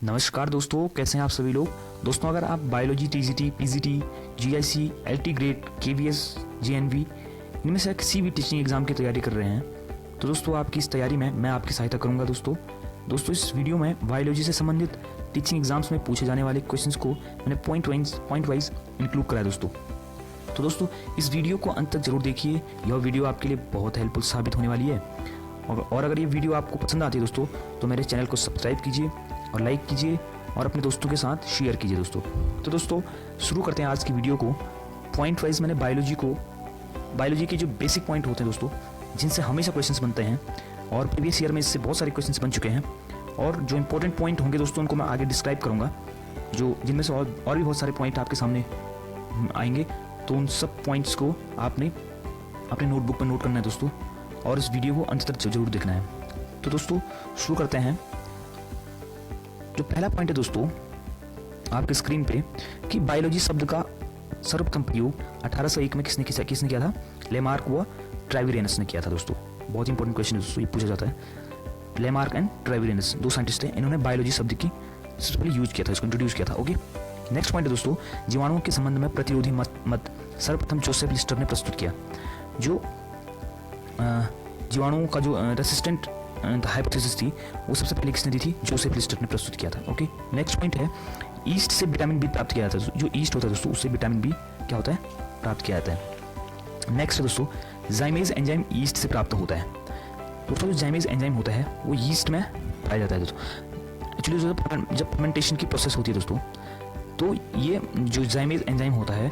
नमस्कार दोस्तों, कैसे हैं आप सभी लोग। दोस्तों, अगर आप biology, TGT, PGT, GIC, LT grade, KVS, JNV इनमें से किसी भी टीचिंग एग्जाम की तैयारी कर रहे हैं तो दोस्तों आपकी इस तैयारी में मैं आपकी सहायता करूंगा। दोस्तों इस वीडियो में बायोलॉजी से संबंधित टीचिंग एग्जाम्स में पूछे जाने वाले क्वेश्चंस को मैंने पॉइंट वाइज इंक्लूड कराया दोस्तों। तो दोस्तों इस वीडियो को अंत तक जरूर देखिए, यह वीडियो आपके लिए बहुत हेल्पफुल साबित होने वाली है। और अगर ये वीडियो आपको पसंद आती है दोस्तों तो मेरे चैनल को सब्सक्राइब कीजिए और लाइक कीजिए और अपने दोस्तों के साथ शेयर कीजिए दोस्तों। तो दोस्तों शुरू करते हैं आज की वीडियो को। पॉइंट वाइज मैंने बायोलॉजी के जो बेसिक पॉइंट होते हैं दोस्तों, जिनसे हमेशा क्वेश्चंस बनते हैं और प्रीवियस ईयर में इससे बहुत सारे क्वेश्चंस बन चुके हैं, और जो इंपॉर्टेंट पॉइंट होंगे दोस्तों उनको मैं आगे डिस्क्राइब करूँगा, जो जिनमें से और भी बहुत सारे पॉइंट आपके सामने आएंगे। तो उन सब पॉइंट्स को आपने अपने नोटबुक पर नोट करना है दोस्तों, और इस वीडियो को अंत तक जरूर देखना है। तो दोस्तों शुरू करते हैं। जो पहला पॉइंट है दोस्तों आपके स्क्रीन पे कि बायोलॉजी शब्द का सर्वप्रथम प्रयोग 1801 में किसने किया था? लेमार्क व ट्राइविरेनस ने किया था दोस्तों। बहुत इंपॉर्टेंट क्वेश्चन है दोस्तों, ये पूछा जाता है। लेमार्क एंड ट्राइविरेनस दो साइंटिस्ट हैं, इन्होंने बायोलॉजी शब्द की सबसे पहले यूज किया था, इसको इंट्रोड्यूस किया था। ओके, नेक्स्ट पॉइंट है दोस्तों, जीवाणुओं के संबंध में प्रतिरोधी मत सर्वप्रथम जोसेफ लिस्टर ने प्रस्तुत किया। जो जीवाणुओं का जो रेसिस्टेंट हाइपोथेसिस थी वो सबसे पहले किसने दी थी? जोसेफ लिस्टर ने प्रस्तुत किया था। ओके, नेक्स्ट पॉइंट है ईस्ट से विटामिन बी प्राप्त किया जाता है। जो ईस्ट होता है दोस्तों उससे विटामिन बी क्या होता है? प्राप्त किया जाता है। नेक्स्ट है दोस्तों जाइमेज एंजाइम ईस्ट से प्राप्त होता है। दोस्तों जो जाइमेज एंजाइम होता है वो ईस्ट में पाया जाता है दोस्तों। एक्चुअली जब फर्मेंटेशन की प्रोसेस होती है दोस्तों, तो ये जो जाइमेज एंजाइम होता है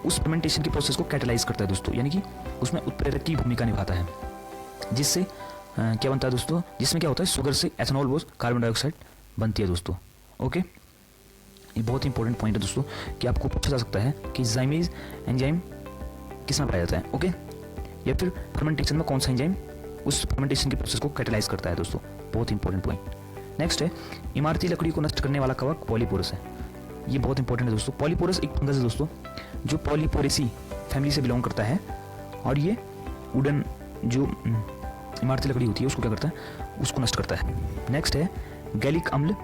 उस फर्मेंटेशन की प्रोसेस को कैटलाइज करता है दोस्तों, यानी कि उसमें उत्प्रेरक की भूमिका निभाता है, जिससे क्या बनता है दोस्तों? जिसमें क्या होता है? शुगर से एथेनॉल व कार्बन डाइऑक्साइड बनती है दोस्तों। ओके, ये बहुत इंपॉर्टेंट पॉइंट है दोस्तों कि आपको पूछा जा सकता है कि जाइमेज एंजाइम किस में पाया जाता है। ओके, या फिर फर्मेंटेशन में कौन सा एंजाइम उस फर्मेंटेशन की प्रोसेस को कैटलाइज करता है दोस्तों। बहुत इंपॉर्टेंट पॉइंट। नेक्स्ट है इमारती लकड़ी को नष्ट करने वाला कवक पॉलीपोरस है। ये बहुत इंपॉर्टेंट है दोस्तों। पॉलीपोरस एक फंगस है दोस्तों जो पॉलीपोरेसी फैमिली से बिलोंग करता है, और ये वुडन जो इमारती लकड़ी होती है उसको क्या करता है? उसको नष्ट करता है। नेक्स्ट है गैलिक अम्ल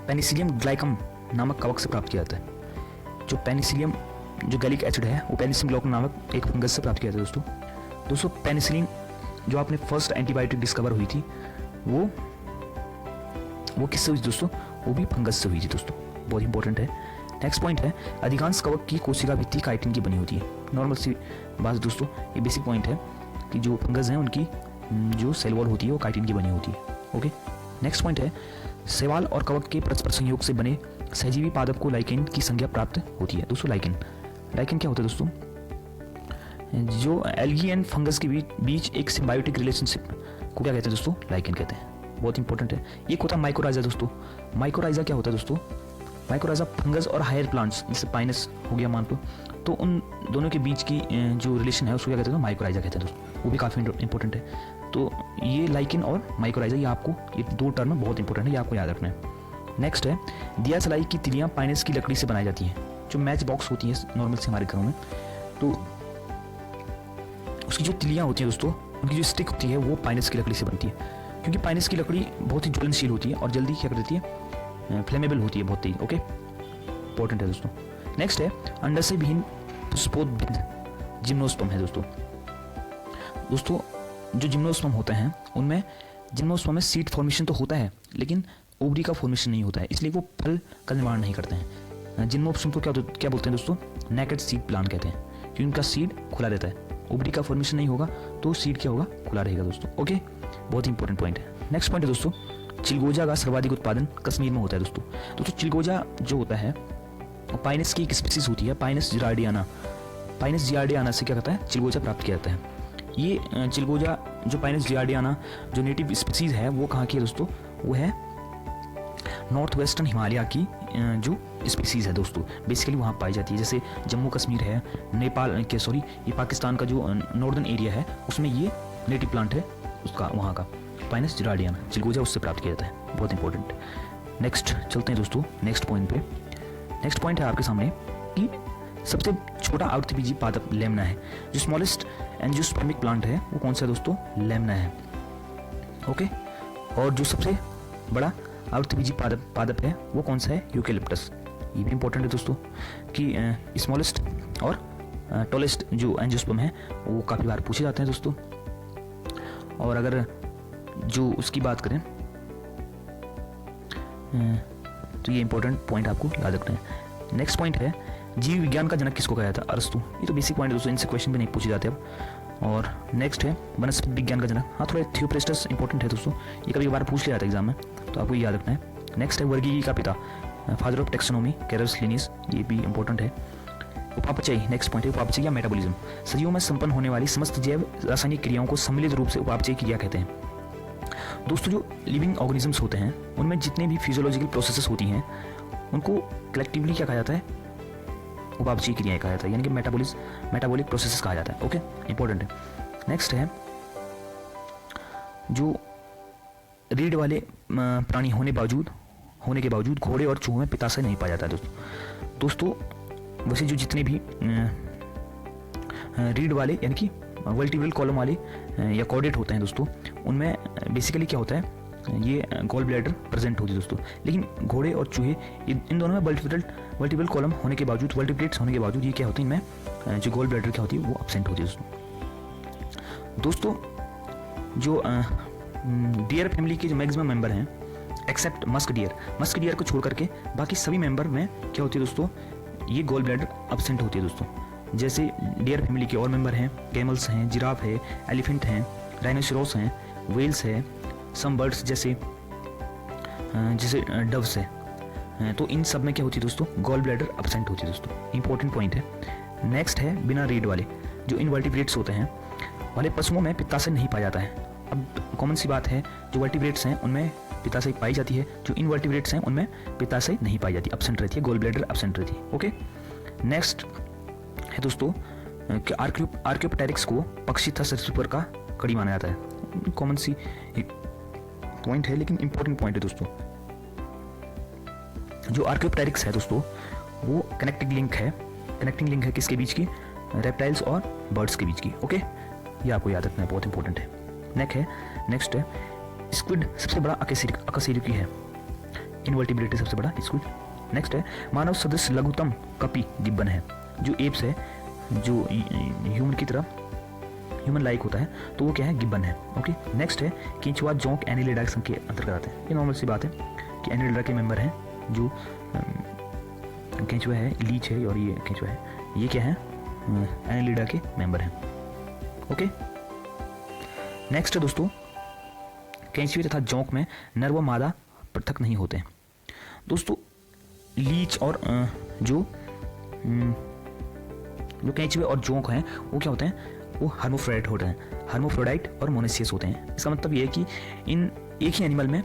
पेनिसिलियम ग्लाइकम नामक कवक से प्राप्त किया जाता है। जो पेनिसिलियम जो गैलिक एसिड है वो पेनिसिलियम ग्लाइकम नामक एक फंगस से प्राप्त किया जाता है दोस्तों। पेनिसिलिन जो आपने फर्स्ट एंटीबायोटिक डिस्कवर हुई थी वो किससे हुई दोस्तों? वो भी फंगस से हुई थी दोस्तों। बहुत इंपॉर्टेंट है। नेक्स्ट पॉइंट है अधिकांश कवक की कोशिका भित्ति काइटिन की बनी होती है। नॉर्मल सी बात दोस्तों, ये बेसिक पॉइंट है कि जो फंगस हैं उनकी जो सेल वॉल होती है वो काइटिन की बनी होती है। ओके, नेक्स्ट पॉइंट है शैवाल और कवक के परस्पर संयोग से बने सहजीवी पादप को लाइकेन की संज्ञा प्राप्त होती है दोस्तों। लाइकेन क्या होता है दोस्तों? जो एल्गी एंड फंगस के बीच एक सिम्बायोटिक रिलेशनशिप को क्या कहते हैं दोस्तों? लाइकेन कहते हैं। बहुत इंपॉर्टेंट है। एक होता है माइकोराइजा दोस्तों। माइकोराइजा क्या होता है दोस्तों? माइकोराइजा फंगस और हायर प्लांट्स जैसे पाइनस हो गया मान लो, तो उन दोनों के बीच की जो रिलेशन है उसको क्या कहते हैं? माइकोराइजा कहते हैं दोस्तों। वो भी काफ़ी इंपॉर्टेंट है। तो ये लाइकेन और माइकोराइजा ये दो टर्म बहुत इंपॉर्टेंट है, ये आपको याद रखना है। नेक्स्ट है दिया सलाई की तिलियाँ पाइनस की लकड़ी से बनाई जाती हैं। जो मैच बॉक्स होती है नॉर्मल से हमारे घरों में, तो उसकी जो तिलियाँ होती हैं दोस्तों, उनकी जो स्टिक होती है वो पाइनस की लकड़ी से बनती है, क्योंकि पाइनस की लकड़ी बहुत ही ज्वलनशील होती है और जल्दी क्या कर देती है? फ्लेमेबल होती है बहुत ही। ओके, इंपॉर्टेंट है दोस्तों। नेक्स्ट है अंडर से विहीन पुष्पोद्भिद जिम्नोस्पर्म है दोस्तों। जो जिम्नोस्पर्म होते हैं उनमें जिम्नोस्पर्म में सीड फॉर्मेशन तो होता है लेकिन ओवरी का फॉर्मेशन नहीं होता है, इसलिए वो फल का निर्माण नहीं करते हैं। जिम्नोस्पर्म को क्या बोलते हैं दोस्तों? नेकेड सीड प्लांट कहते हैं, क्योंकि उनका सीड खुला रहता है। ओवरी का फॉर्मेशन नहीं होगा तो सीड क्या होगा? खुला रहेगा दोस्तों। ओके, बहुत इंपॉर्टेंट पॉइंट है। नेक्स्ट पॉइंट है दोस्तों चिलगोजा का सर्वाधिक उत्पादन कश्मीर में होता है दोस्तों। चिलगोजा जो होता है पाइनस की एक स्पीसीज होती है, पाइनस जियार्डियाना से क्या करता है? चिलगोजा प्राप्त किया जाता है। ये चिलगोजा जो पाइनस जियार्डियाना जो नेटिव स्पीसीज है वो कहाँ की है दोस्तों? वो है नॉर्थ वेस्टर्न हिमालय की जो स्पीसीज है दोस्तों, बेसिकली वहाँ पाई जाती है। जैसे जम्मू कश्मीर है, नेपाल के ये पाकिस्तान का जो नॉर्दर्न एरिया है उसमें ये नेटिव प्लांट है उसका, वहाँ का पाइनस जियार्डियाना चिलगोजा उससे प्राप्त किया जाता है। बहुत इंपॉर्टेंट। नेक्स्ट चलते हैं दोस्तों नेक्स्ट पॉइंट पे। नेक्स्ट पॉइंट है आपके सामने कि सबसे छोटा आवृत्तिबीजी पादप लेमना है। जो स्मॉलेस्ट एंजियोस्पर्मिक प्लांट है वो कौन सा है दोस्तों? लेमना है। ओके, और जो सबसे बड़ा आवृतबीजी पादप है वो कौन सा है? यूकेलिप्टस। ये भी इंपॉर्टेंट है दोस्तों कि स्मॉलेस्ट और टॉलेस्ट जो एंजियोस्पर्म है वो काफ़ी बार पूछे जाते हैं दोस्तों। और अगर जो उसकी बात करें तो ये इंपॉर्टेंट पॉइंट आपको याद रखना है। नेक्स्ट पॉइंट है जीव विज्ञान का जनक किसको कहा जाता है? अरस्तु। ये तो बेसिक पॉइंट है दोस्तों, इनसे क्वेश्चन भी नहीं पूछे जाते अब। और नेक्स्ट है वनस्पति विज्ञान का जनक। हाँ, थोड़ा थियोप्रेस्टस इंपॉर्टेंट है दोस्तों, ये कभी बार पूछ लिया जाता है एग्जाम में, तो आपको याद रखना है। नेक्स्ट है वर्गीकी का पिता, father of taxonomy, Cyrus Linnaeus, ये भी इंपॉर्टेंट है। उपापचय, नेक्स्ट पॉइंट है उपापचय या मेटाबॉलिज्म। सजीवों में संपन्न होने वाली समस्त जैव रासायनिक क्रियाओं को सम्मिलित रूप से उपापचय क्रिया कहते हैं। दोस्तों जो लिविंग ऑर्गेनिजम्स होते हैं उनमें जितने भी फिजियोलॉजिकल प्रोसेसेस होती हैं उनको कलेक्टिवली क्या कहा जाता है? उपापचय क्रियाएं कहा जाता है, यानी कि मेटाबॉलिक प्रोसेसेस कहा जाता है। ओके, इंपॉर्टेंट है। नेक्स्ट है जो रीढ़ वाले प्राणी होने के बावजूद घोड़े और चूहों में पित्ताशय नहीं पाया जाता है दोस्तों। वैसे जो जितने भी रीढ़ वाले यानी कि वर्टिब्रल कॉलम वाले या कॉर्डेट होते हैं दोस्तों, उनमें बेसिकली क्या होता है? ये गॉल ब्लैडर प्रेजेंट होती है दोस्तों। लेकिन घोड़े और चूहे इन दोनों में वर्टिब्रल कॉलम होने के बावजूद, वर्टिब्रेट्स होने के बावजूद ये क्या होती है, इनमें जो गॉल ब्लैडर क्या होती है वो एब्सेंट होती है दोस्तों। जो डियर फैमिली के जो मैक्सिमम मेंबर हैं एक्सेप्ट मस्क डियर को छोड़ करके बाकी सभी मेंबर में क्या होती है दोस्तों? ये गॉल ब्लैडर एब्सेंट होती है दोस्तों। जैसे डियर फैमिली के और मेंबर हैं कैमल्स हैं, जिराफ है, एलिफेंट हैं, राइनोसेरोस हैं, वेल्स है, सम बर्ड्स जैसे डव्स है। तो इन सब में क्या होती है दोस्तों? गॉल ब्लैडर एब्सेंट होती है दोस्तों। इंपॉर्टेंट पॉइंट है। नेक्स्ट है बिना रीढ़ वाले जो इनवर्टिब्रेट्स होते हैं वाले पशुओं में पित्ताशय नहीं पाया जाता है। अब कॉमन सी बात है, जो वर्टिब्रेट्स हैं उनमें पित्ताशय पाई जाती है, जो इनवर्टिब्रेट्स हैं उनमें पित्ताशय नहीं पाई जाती, एब्सेंट रहती है, गॉल ब्लैडर एब्सेंट रहती है। ओके, नेक्स्ट है दोस्तों कि आर्कियोप्टेरिक्स को पक्षी था सरीसृप का कड़ी माना जाता है। कॉमन सी पॉइंट है लेकिन इंपॉर्टेंट पॉइंट है दोस्तों। जो आर्कियोप्टेरिक्स है दोस्तों वो कनेक्टिंग लिंक है किसके बीच की? रेप्टाइल्स और बर्ड्स के बीच की। ओके, ये आपको याद रखना है, बहुत इंपॉर्टेंट है। नेक्स्ट है स्क्विड सबसे बड़ा अकशेरुकी है, इनवर्टिब्रेट सबसे बड़ा स्क्विड। नेक्स्ट है मानव सदस्य लघुतम कपी गिब्बन है, जो एप्स है जो ह्यूमन की तरह ह्यूमन लाइक होता है तो वो क्या है? गिब्बन है। ओके, नेक्स्ट है केंचुआ, जोंक, एनिलिडा के अंतर्गत आते हैं। ये नॉर्मल सी बात है कि एनिलिडा के मेंबर हैं, जो केंचुआ है, लीच है और ये केंचुआ है, ये क्या है? एनिलिडा के मेंबर हैं। ओके, नेक्स्ट है दोस्तों केंचुए तथा जोंक में नर व मादा पृथक नहीं होते हैं दोस्तों। लीच और जो केंचुए और जोंक हैं वो क्या होते हैं? वो हार्मोफ्रोडाइट होते हैं, हार्मोफ्रोडाइट और मोनेसियस होते हैं। इसका मतलब ये है कि इन एक ही एनिमल में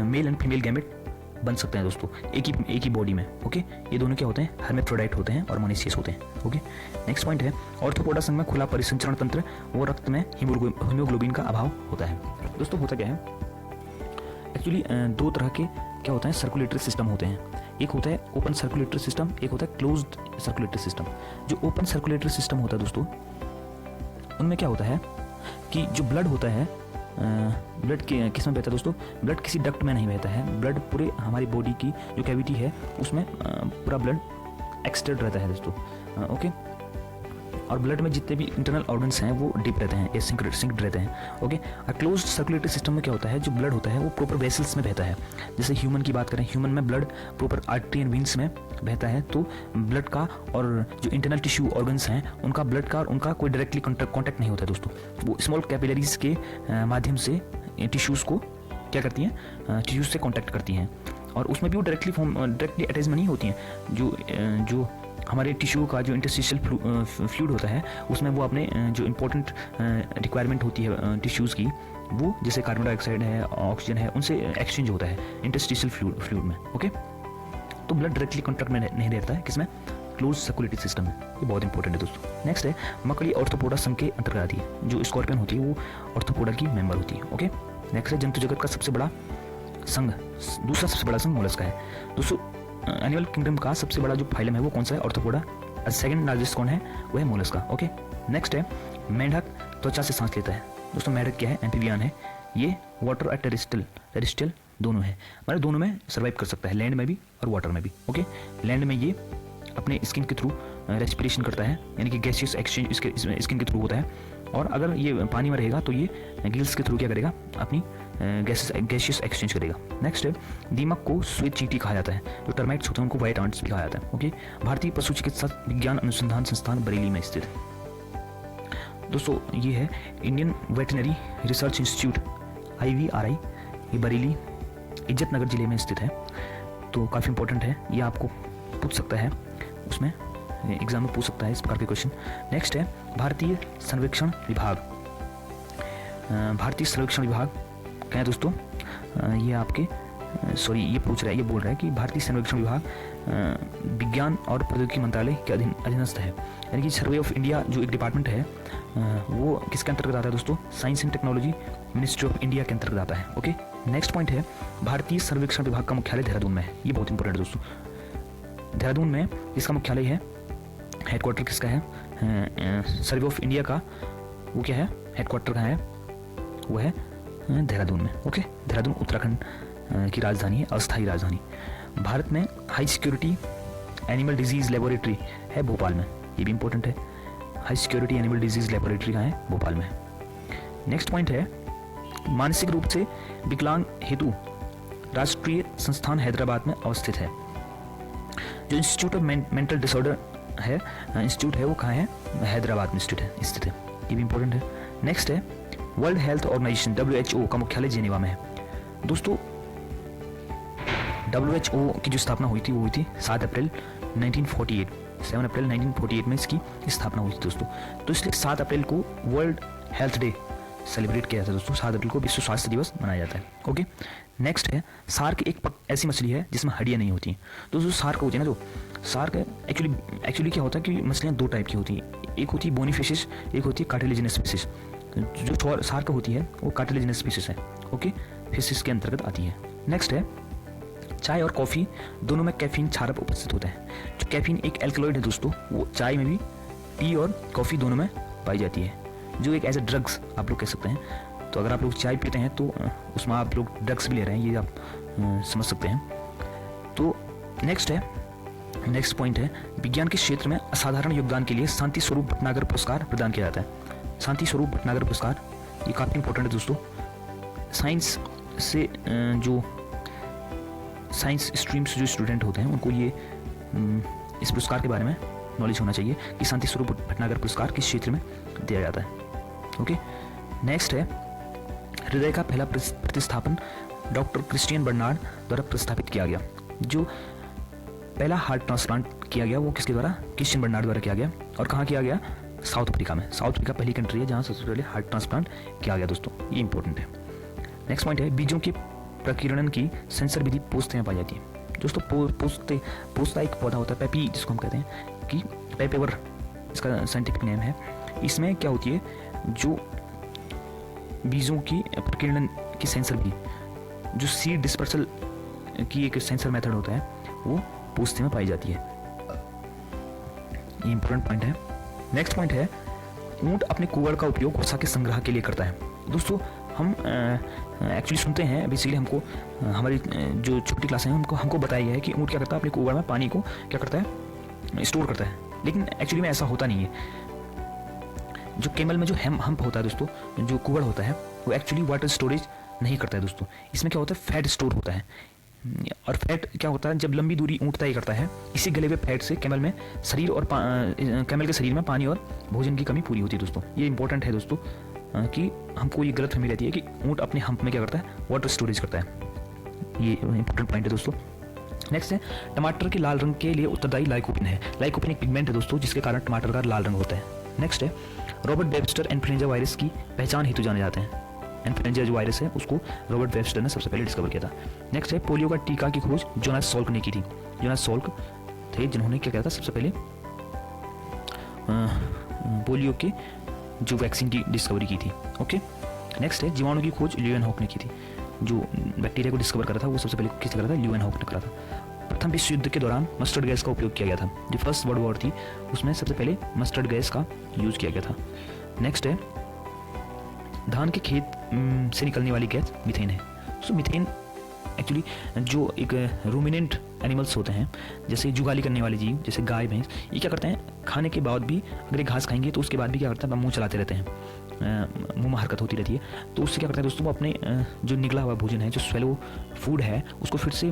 मेल एंड फीमेल गैमेट बन सकते हैं दोस्तों, एक ही बॉडी में। ओके, ये दोनों क्या होते हैं? हर्मेफ्रोडाइट होते हैं और मोनेसियस होते हैं। ओके, नेक्स्ट पॉइंट है ऑर्थोपोडा संघ में खुला परिसंचरण तंत्र वो रक्त में हीमोग्लोबिन का अभाव होता है। दोस्तों होता क्या है एक्चुअली, दो तरह के क्या होता है सर्कुलेटरी सिस्टम होते हैं। एक होता है ओपन सर्कुलेटरी सिस्टम, एक होता है क्लोज्ड सर्कुलेटरी सिस्टम। जो ओपन सर्कुलेटरी सिस्टम होता है दोस्तों उनमें क्या होता है कि जो ब्लड होता है, ब्लड किस में बहता है दोस्तों? ब्लड किसी डक्ट में नहीं बहता है, ब्लड पूरे हमारी बॉडी की जो कैविटी है उसमें पूरा ब्लड एक्सटेंड रहता है दोस्तों। ओके, और ब्लड में जितने भी इंटरनल ऑर्गन्स हैं वो डीप रहते हैं या सिंक्ड रहते हैं। ओके, और क्लोज्ड सर्कुलेटरी सिस्टम में क्या होता है? जो ब्लड होता है वो प्रॉपर वेसल्स में बहता है। जैसे ह्यूमन की बात करें, ह्यूमन में blood proper artery and veins में बहता है, तो ब्लड का और जो इंटरनल टिश्यू ऑर्गन्स हैं उनका ब्लड का और उनका कोई डायरेक्टली कॉन्टैक्ट नहीं होता है दोस्तों। वो स्मॉल कैपिलरीज के माध्यम से टिश्यूज़ को क्या करती हैं? टिश्यूज से कॉन्टैक्ट करती हैं, और उसमें भी वो डायरेक्टली अटैचमेंट नहीं होती हैं। जो हमारे टिश्यू का जो इंटरस्टिशियल फ्लूइड होता है उसमें वो अपने जो इंपॉर्टेंट रिक्वायरमेंट होती है टिश्यूज़ की, वो जैसे कार्बन डाइऑक्साइड है, ऑक्सीजन है, उनसे एक्सचेंज होता है इंटरस्टिशियल फ्लूइड में। ओके, तो ब्लड डायरेक्टली कॉन्टैक्ट में नहीं रहता है, किसमें? क्लोज सर्कुलेटरी सिस्टम में। ये बहुत इंपॉर्टेंट है दोस्तों। नेक्स्ट है मकड़ी ऑर्थोपोडा संघ के अंतर्गत आती है। जो स्कॉर्पियन होती है वो ऑर्थोपोडा की मेंबर होती है। ओके, नेक्स्ट है जंतु जगत का सबसे बड़ा संघ, दूसरा सबसे बड़ा संघ मोलस्का है दोस्तों। एनिमल किंगडम का सबसे बड़ा जो फाइलम है वो कौन सा है? ऑर्थोपोडा। सेकंड लार्जेस्ट कौन है? वो है मोलस्का। ओके, नेक्स्ट है मेंढक त्वचा से सांस लेता है दोस्तों। मेंढक क्या है? एम्फीबियन है। ये वाटर एट टेरेस्ट्रियल दोनों है, मतलब दोनों में सर्वाइव कर सकता है, लैंड में भी और वाटर में भी। ओके, लैंड में ये अपने स्किन के थ्रू रेस्पिरेशन करता है, यानी कि गैसियस एक्सचेंज इसके स्किन के थ्रू होता है, और अगर ये पानी में रहेगा तो ये गिल्स के थ्रू क्या करेगा, अपनी गैसियस एक्सचेंज करेगा। नेक्स्ट है, दीमक को श्वेत चींटी कहा जाता है, जो टर्माइट्स होते हैं उनको व्हाइट आंट्स भी कहा जाता है। ओके, भारतीय पशु चिकित्सा विज्ञान अनुसंधान संस्थान बरेली में स्थित है। दोस्तों ये है Indian veterinary research institute IVRI, ये बरेली इज्जतनगर जिले में स्थित है। तो काफ़ी इंपॉर्टेंट है, ये आपको पूछ सकता है, उसमें एग्जाम में पूछ सकता है इस प्रकार के क्वेश्चन। नेक्स्ट है भारतीय सर्वेक्षण विभाग। भारतीय सर्वेक्षण विभाग क्या है दोस्तों, ये आपके ये पूछ रहा है, ये बोल रहा है कि भारतीय सर्वेक्षण विभाग विज्ञान और प्रौद्योगिकी मंत्रालय के अधीनस्थ है, यानी कि सर्वे ऑफ इंडिया जो एक डिपार्टमेंट है वो किसके अंतर्गत आता है दोस्तों, science and technology ministry of India के अंतर्गत आता है। ओके, नेक्स्ट पॉइंट है भारतीय सर्वेक्षण विभाग का मुख्यालय देहरादून में है, ये बहुत इंपॉर्टेंट है दोस्तों। देहरादून में इसका मुख्यालय है, हेडक्वार्टर किसका है, सर्वे ऑफ इंडिया का वो क्या है, हेडक्वार्टर कहाँ है, वो है देहरादून में। ओके, देहरादून उत्तराखंड की राजधानी है, अस्थायी राजधानी। भारत में high security animal disease laboratory है भोपाल में, ये भी इंपॉर्टेंट है, high security animal disease laboratory कहाँ है, भोपाल में। नेक्स्ट पॉइंट है मानसिक रूप से विकलांग हेतु राष्ट्रीय संस्थान हैदराबाद में अवस्थित है। जो इंस्टीट्यूट ऑफ मेंटल डिसऑर्डर है, इंस्टीट्यूट है वो कहाँ है, हैदराबाद में स्थित है, ये भी इंपॉर्टेंट है। नेक्स्ट है वर्ल्ड हेल्थ ऑर्गेनाइजेशन WHO का मुख्यालय जेनेवा में है। दोस्तों WHO की जो स्थापना हुई थी वो हुई थी 7 अप्रैल 1948 में इसकी स्थापना हुई थी दोस्तों। तो इसलिए 7 अप्रैल को वर्ल्ड हेल्थ डे सेलिब्रेट किया जाता है दोस्तों, 7 अप्रैल को विश्व स्वास्थ्य दिवस मनाया जाता है। ओके, नेक्स्ट है सार्क, एक ऐसी मछली है जिसमें हड्डियाँ नहीं होती हैं। दोस्तों सार्क होती है ना, जो सार्क एक्चुअली क्या होता है कि मछलियाँ 2 टाइप की होती हैं, एक होती है बोनी फिशेस, एक होती है कार्टिलेजिनस फिशेस। जो सार्क होती है वो कार्टिलेजिनस फिशेस है। ओके, फिशेस के अंतर्गत आती है। नेक्स्ट है चाय और कॉफ़ी दोनों में कैफीन क्षारक उपस्थित होते हैं। जो कैफीन एक एल्कलॉइड है दोस्तों, वो चाय में भी, टी और कॉफ़ी दोनों में पाई जाती है, जो एक एज ए ड्रग्स आप लोग कह सकते हैं। तो अगर आप लोग चाय पीते हैं तो उसमें आप लोग ड्रग्स भी ले रहे हैं, ये आप समझ सकते हैं। तो नेक्स्ट पॉइंट है विज्ञान के क्षेत्र में असाधारण योगदान के लिए शांति स्वरूप भटनागर पुरस्कार प्रदान किया जाता है। शांति स्वरूप भटनागर पुरस्कार ये काफ़ी इंपॉर्टेंट है दोस्तों। साइंस से जो साइंस स्ट्रीम से जो स्टूडेंट होते हैं उनको ये इस पुरस्कार के बारे में नॉलेज होना चाहिए कि शांति स्वरूप भटनागर पुरस्कार किस क्षेत्र में दिया जाता है। ओके, नेक्स्ट है हृदय का पहला प्रतिस्थापन डॉक्टर क्रिस्टियन बर्नार्ड द्वारा प्रस्तावित किया गया। जो पहला हार्ट ट्रांसप्लांट किया गया वो किसके द्वारा, क्रिस्टियन बर्नार्ड द्वारा किया गया, और कहाँ किया गया, साउथ अफ्रीका में। साउथ अफ्रीका पहली कंट्री है जहाँ सबसे पहले हार्ट ट्रांसप्लांट किया गया दोस्तों, ये इंपॉर्टेंट है। नेक्स्ट पॉइंट है बीजों के प्रकीर्णन की सेंसर विधि पोस्ते में पाई जाती है। दोस्तों पोस्ता एक पौधा होता है, पेपी जिसको हम कहते हैं, कि पेपेवर इसका साइंटिफिक नेम है। इसमें क्या होती है, जो बीजों की प्रकीर्णन की सेंसर विधि, जो सीड डिस्पर्सल की एक सेंसर मेथड होता है, वो पोस्ते में पाई जाती है। ये इंपॉर्टेंट पॉइंट है। नेक्स्ट पॉइंट है ऊंट अपने कुगड़ का उपयोग वसा के संग्रह के लिए करता है। दोस्तों हम एक्चुअली सुनते हैं, बेसिकली हमको हमारी जो छोटी क्लासें हैं हमको बताया गया है कि ऊंट क्या करता है, अपने कुगड़ में पानी को क्या करता है, स्टोर करता है। लेकिन एक्चुअली में ऐसा होता नहीं है। जो केमल में जो हम्प होता है दोस्तों, जो कुगड़ होता है, वो एक्चुअली वाटर स्टोरेज नहीं करता है दोस्तों। इसमें क्या होता है, फैट स्टोर होता है। और फैट क्या होता है, जब लंबी दूरी ऊंट तय करता है, इसी गले हुए फैट से कैमल में शरीर और कैमल के शरीर में पानी और भोजन की कमी पूरी होती है दोस्तों। ये इंपॉर्टेंट है दोस्तों कि हमको ये गलतफहमी रहती है कि ऊंट अपने हम्प में क्या करता है, वाटर स्टोरेज करता है। ये इंपॉर्टेंट पॉइंट है दोस्तों। नेक्स्ट है टमाटर के लाल रंग के लिए उत्तरदायी लाइकोपिन है। लाइकोपिन एक पिगमेंट है दोस्तों, जिसके कारण टमाटर का लाल रंग होता है। नेक्स्ट है रॉबर्ट वेबस्टर इन्फ्लुएंजा वायरस की पहचान हेतु जाने जाते हैं। इन्फ्लुएंजा जो वायरस है उसको रॉबर्ट वेबस्टर ने सबसे पहले डिस्कवर किया था। नेक्स्ट है पोलियो का टीका की खोज जोनास सॉल्क ने की थी। जोनास सॉल्क थे जिन्होंने क्या किया था, सबसे पहले पोलियो के जो वैक्सीन की डिस्कवरी की थी। ओके, नेक्स्ट है जीवाणु की खोज ल्यूएनहॉक ने की थी। जो बैक्टीरिया को डिस्कवर करा था वो सबसे पहले किसने करा था, ल्यूएनहॉक ने करा था। प्रथम विश्व युद्ध के दौरान मस्टर्ड गैस का उपयोग किया गया था। जो फर्स्ट वर्ल्ड वॉर थी उसमें सबसे पहले मस्टर्ड गैस का यूज किया गया था। नेक्स्ट है धान के खेत से निकलने वाली गैस मीथेन है। सो मीथेन एक्चुअली जो एक रूमिनेंट एनिमल्स होते हैं, जैसे जुगाली करने वाले जीव जैसे गाय भैंस, ये क्या करते हैं खाने के बाद भी अगर ये घास खाएंगे तो उसके बाद भी क्या करते हैं मुंह चलाते रहते हैं, मुंह में हरकत होती रहती है। तो उससे क्या करते हैं दोस्तों, वो अपने जो निगला हुआ भोजन है, जो स्वेलो फूड है, उसको फिर से